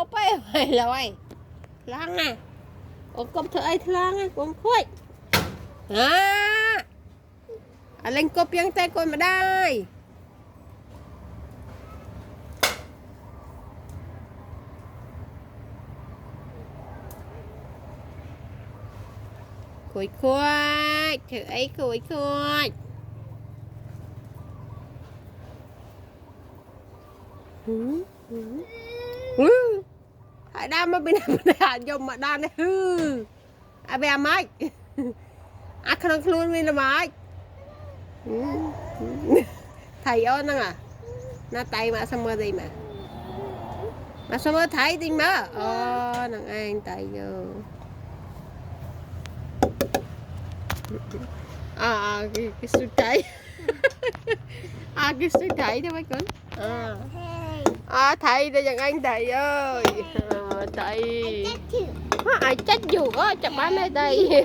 cốp ấy mày rồi lăng à ủa cốp thợ ấy lăng à con khuếch lên cốp yang tay con mà đây khuếch khuếch thợ ấy khuếch khuếch hãy đam mà bên này dùng mà đan này hư à bé mày à không luôn mình là mày thầy ơi nè na tay mà sao mơ đi mà sao mơ thấy đi mà nè anh tay vô cái suy thấy cái suy thấy đó mấy con thầy đây dần anh thầy ơi thầy ai chết dù có chậm bán đây thầy